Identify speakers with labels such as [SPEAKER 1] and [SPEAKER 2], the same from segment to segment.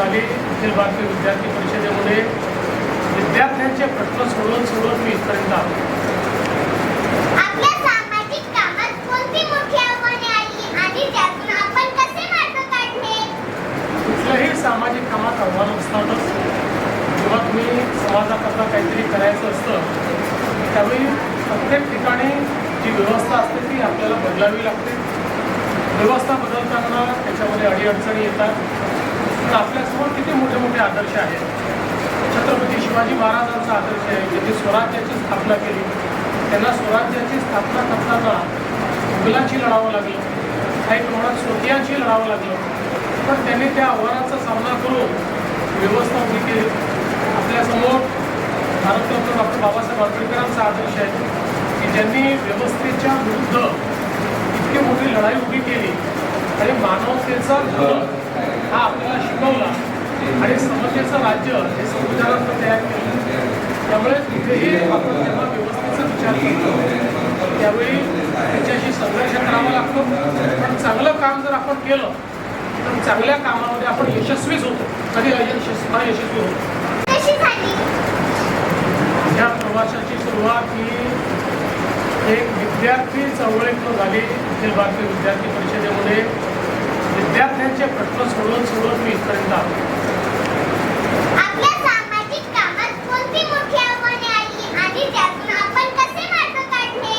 [SPEAKER 1] झाली अखिल भारतीय विद्यार्थी परिषदेमध्ये विद्यार्थ्यांचे प्रश्न सोडवून मी इथपर्यंत आलो.
[SPEAKER 2] आपल्या सामाजिक कामात कोणती मुख्य आव्हाने आली आणि त्यातून आपण कसे मार्ग काढले?
[SPEAKER 1] कुठल्याही सामाजिक कामात आव्हान असतातच. जेव्हा तुम्ही समाजाकरता काहीतरी करायचं असतं त्यावेळी प्रत्येक ठिकाणी जी व्यवस्था असते ती आपल्याला बदलावी लागते. व्यवस्था बदलताना त्याच्यामध्ये अडीअडचणी येतात. पण आपल्यासमोर किती मोठे मोठे आदर्श आहेत. छत्रपती शिवाजी महाराजांचा आदर्श आहे. ज्यांनी स्वराज्याची स्थापना केली. त्यांना स्वराज्याची स्थापना करताना मुघलांशी लढावं लागलं, काही प्रमाणात स्वकीयांशी लढावं लागलं, पण त्यांनी त्या आव्हानाचा सामना करून व्यवस्था उभी केली. आपल्यासमोर भारतरत्न डॉक्टर बाबासाहेब आंबेडकरांचा आदर्श आहे की ज्यांनी व्यवस्थेच्या विरुद्ध इतकी मोठी लढाई उभी केली आणि मानवतेचा धर्म हा आपल्याला शिकवला आणि समतेचं राज्य हे संविधानात तयार केलं. त्यामुळे तिथेही आपण जेव्हा व्यवस्थेचा विचार करतो त्यावेळी त्याच्याशी संघर्ष करावा लागतो. पण चांगलं काम जर आपण केलं तर चांगल्या कामामध्ये आपण यशस्वीच होतो, कधी अयशस्वी होतो.
[SPEAKER 2] कशी झाली?
[SPEAKER 1] या प्रवासाची सुरुवात ही एक विद्यार्थी चळवळीतून झाली. अखिल भारतीय विद्यार्थी परिषदेमध्ये विद्यार्थ्यांचे प्रश्न सोडवून मी इथपर्यंत आलो.
[SPEAKER 2] आपल्या सामाजिक कामात कोणती मुख्य आव्हाने आली आणि त्यातून आपण कसे मार्ग काढले?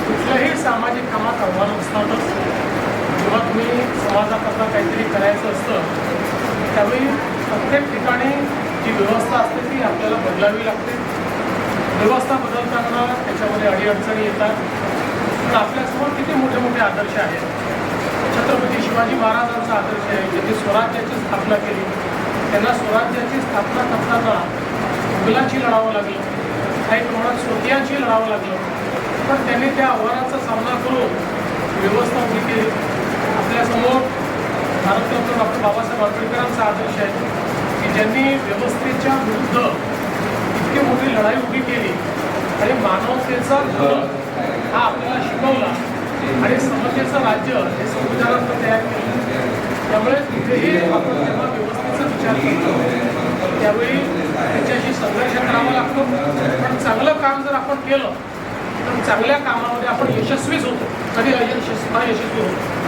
[SPEAKER 1] कुठल्याही सामाजिक कामात आव्हान असतातच. जेव्हा तुम्ही समाजाकरता काहीतरी करायचं असतं त्यावेळी प्रत्येक ठिकाणी जी व्यवस्था असते ती आपल्याला बदलावी लागते. व्यवस्था बदलताना त्याच्यामध्ये अडीअडचणी येतात. पण आपल्यासमोर किती मोठे मोठे आदर्श आहेत. छत्रपती शिवाजी महाराजांचा आदर्श आहे. ज्यांनी स्वराज्याची स्थापना केली. त्यांना स्वराज्याची स्थापना करताना मुघलांशी लढावं लागलं, काही प्रमाणात स्वकीयांशी लढावं लागलं, पण त्यांनी त्या आव्हानाचा सामना करून व्यवस्था उभी केली. आपल्यासमोर भारतरत्न डॉक्टर बाबासाहेब आंबेडकरांचा आदर्श आहे की ज्यांनी व्यवस्थेच्या विरुद्ध इतकी मोठी लढाई उभी केली आणि मानवतेचा धर्म हा आपल्याला शिकवला आणि समतेचं राज्य हे संविधानात तयार केलं. त्यामुळे तिथेही आपण जेव्हा व्यवस्थेचा विचार करतो त्यावेळी त्याच्याशी संघर्ष करावा लागतो. पण चांगलं काम जर आपण केलं तर चांगल्या कामामध्ये आपण यशस्वीच होतो, कधी अयशस्वी होतो.